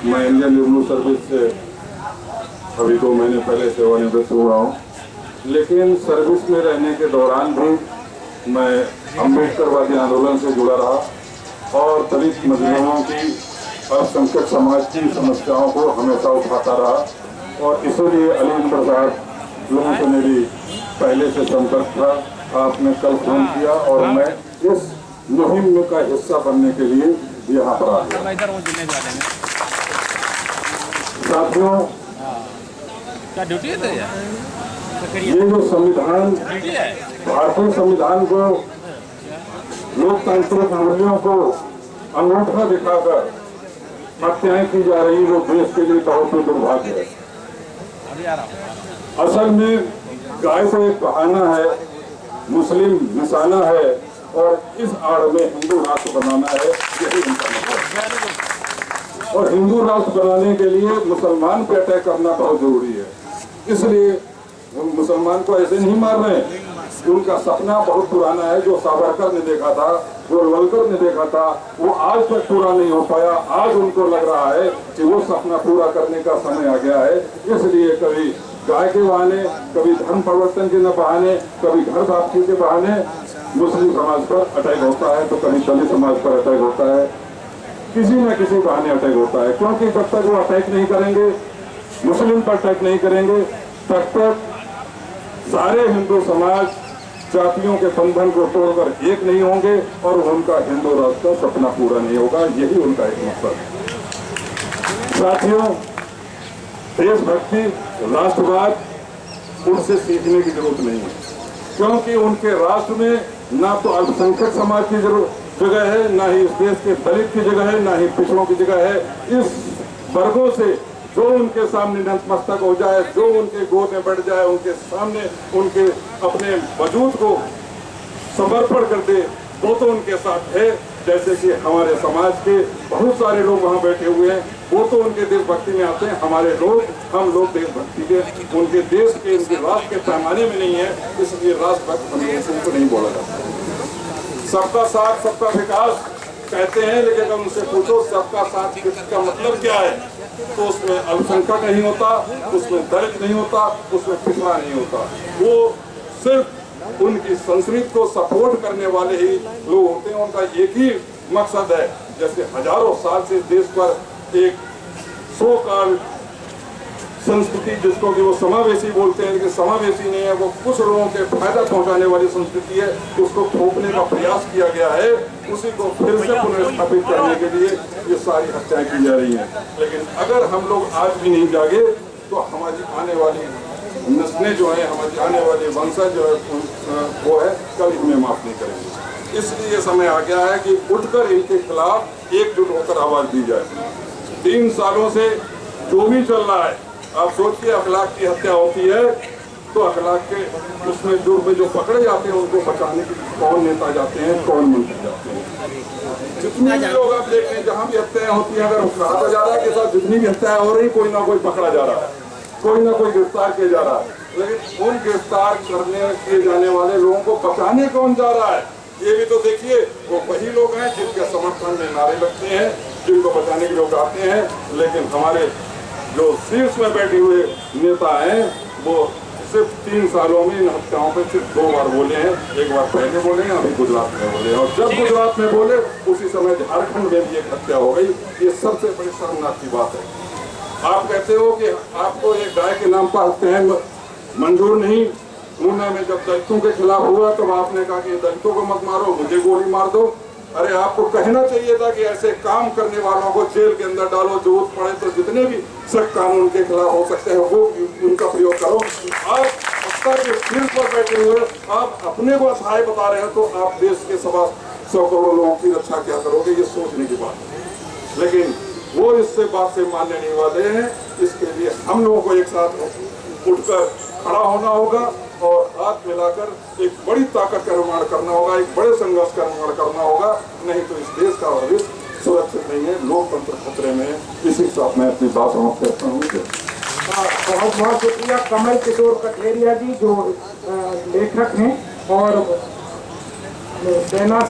मैं Indian revenue service से अभी 2 महीने पहले सेवानिवृत्त हुआ हूँ, लेकिन सर्विस में रहने के दौरान भी मैं अम्बेडकरवादी आंदोलन से जुड़ा रहा और दलित मजलूमों की अल्पसंख्यक समाज की समस्याओं को हमेशा उठाता रहा और इसीलिए अली प्रसाद लोगों से मेरी पहले से संपर्क था। आपने कल फोन किया और मैं इस मुहिम का हिस्सा बनने के लिए यहाँ पर आ गया। साथियों, क्या ड्यूटी है तेरी? ये जो संविधान, भारतीय संविधान को, लोकतांत्रिक मूल्यों को अंगूठा दिखाकर हत्याएं की जा रही, वो देश के लिए बहुत ही दुर्भाग्य है। असल में गाय को एक बहाना है, मुस्लिम निशाना है और इस आड़ में हिंदू राष्ट्र बनाना है, यही उनका मतलब है। और हिंदू राष्ट्र बनाने के लिए मुसलमान पे अटैक करना बहुत जरूरी है। इसलिए हम मुसलमान को ऐसे नहीं मार रहे हैं। उनका सपना बहुत पुराना है, जो सावरकर ने देखा था, गोलवलकर ने देखा था, वो आज तक पूरा नहीं हो पाया। आज उनको लग रहा है कि वो सपना पूरा करने का समय आ गया है। इसलिए कभी गाय के बहाने, कभी धर्म परिवर्तन के बहाने, कभी घर वापसी के बहाने मुस्लिम समाज पर अटैक होता है, तो कभी दलित समाज पर अटैक होता है, किसी न किसी बहाने अटैक होता है। क्योंकि जब तक वो अटैक नहीं करेंगे, मुस्लिम पर अटैक नहीं करेंगे, तब तक सारे हिंदू समाज जातियों के बंधन को तोड़कर एक नहीं होंगे और उनका हिंदू राष्ट्र का सपना पूरा नहीं होगा। यही उनका एक मकसद है। साथियों, देशभक्ति, राष्ट्रवाद उनसे सीखने की जरूरत नहीं है, क्योंकि उनके राष्ट्र में ना तो अल्पसंख्यक समाज की जगह है, ना ही इस देश के दलित की जगह है, ना ही पिछड़ों की जगह है। इस वर्गों से जो उनके सामने नतमस्तक हो जाए, जो उनके गोद में बैठ जाए, उनके सामने उनके अपने वजूद को समर्पण कर दे, वो तो उनके साथ है। जैसे कि हमारे समाज के बहुत सारे लोग वहाँ बैठे हुए हैं, वो तो उनके देशभक्ति में आते हैं। हमारे लोग, हम लोग देशभक्ति के, उनके देश के, उनके राष्ट्र के पैमाने में नहीं है, इसलिए राष्ट्रभक्त हम लोगों को नहीं बोला जाता। सबका साथ सबका विकास कहते हैं, लेकिन अगर उनसे पूछो सबका साथ का मतलब क्या है, तो उसमें अल्पसंख्यक नहीं होता, उसमें दलित नहीं होता, उसमें पिछड़ा नहीं होता। वो सिर्फ उनकी संस्कृति को सपोर्ट करने वाले ही लोग होते हैं। उनका एक ही मकसद है, जैसे हजारों साल से देश पर एक सो काल संस्कृति, जिसको कि वो समावेशी बोलते हैं, लेकिन समावेशी नहीं है, वो कुछ लोगों के फायदा पहुंचाने वाली संस्कृति है, उसको थोपने का प्रयास किया गया है। उसी को फिर से पुनर्स्थापित करने के लिए ये सारी हत्याएं की जा रही हैं। लेकिन अगर हम लोग आज भी नहीं जागे, तो हमारी आने वाली नस्लें जो है, हमारी आने वाली वंशज जो है, वो है कभी हमें माफ नहीं करेंगे। इसलिए समय आ गया है कि उठकर इनके खिलाफ एकजुट होकर आवाज दी जाए। 3 सालों से जो भी चल रहा है, आप सोचिए, अखलाक की हत्या होती है तो अखलाक के उसमें जो पकड़े जाते हैं, उनको बचाने के कौन नेता जाते हैं, कौन मंत्री जाते हैं। जितने भी लोग आप देख रहे हैं, जहाँ भी हत्याएं होती हैं, अगर कहा जा रहा है कि साथ जितनी भी हत्याएं हो रही, कोई ना कोई पकड़ा जा रहा है, कोई ना कोई गिरफ्तार किया जा रहा है। लेकिन उन गिरफ्तार करने किए जाने वाले लोगों को बचाने कौन जा रहा है, ये भी तो देखिए। वो वही लोग हैं जिनके समर्थन में नारे लगते हैं, जिनको बचाने के लोग आते हैं। लेकिन हमारे जो शीर्ष में बैठे हुए नेता हैं, वो सिर्फ 3 सालों में इन हत्याओं पर सिर्फ 2 बार बोले हैं। एक बार पहले बोले हैं, अभी गुजरात में बोले हैं, और जब गुजरात में बोले उसी समय झारखंड में भी एक हत्या हो गई। ये सबसे बड़ी शर्मनाक की बात है। आप कहते हो कि आपको एक गाय के नाम पर हत्याएं मंजूर नहीं। ऊना में जब दलितों के खिलाफ हुआ, तब आपने कहा कि दलितों को मत मारो, मुझे गोली मार दो। अरे आपको कहना चाहिए था कि ऐसे काम करने वालों को जेल के अंदर डालो, जरूरत पड़े तो जितने भी सख्त कानून के खिलाफ हो सकते हैं वो उनका प्रयोग करो। आप सत्ता के शीर्ष पर बैठे हुए, आप अपने को असहाय बता रहे हैं, तो आप देश के 100 करोड़ लोगों की रक्षा क्या करोगे, ये सोचने की बात है। लेकिन वो इससे बात से मानने नहीं वाले हैं। इसके लिए हम लोगों को एक साथ उठकर खड़ा होना होगा और हाथ मिलाकर एक बड़ी ताकत का निर्माण करना होगा, एक बड़े संघर्ष का निर्माण करना होगा। नहीं तो इस देश का भविष्य सुरक्षित नहीं है, लोकतंत्र खतरे में है। इसी के साथ मैं अपनी बात समाप्त करता हूँ। बहुत बहुत शुक्रिया कमल किशोर कठेरिया जी, जो लेखक हैं और सेना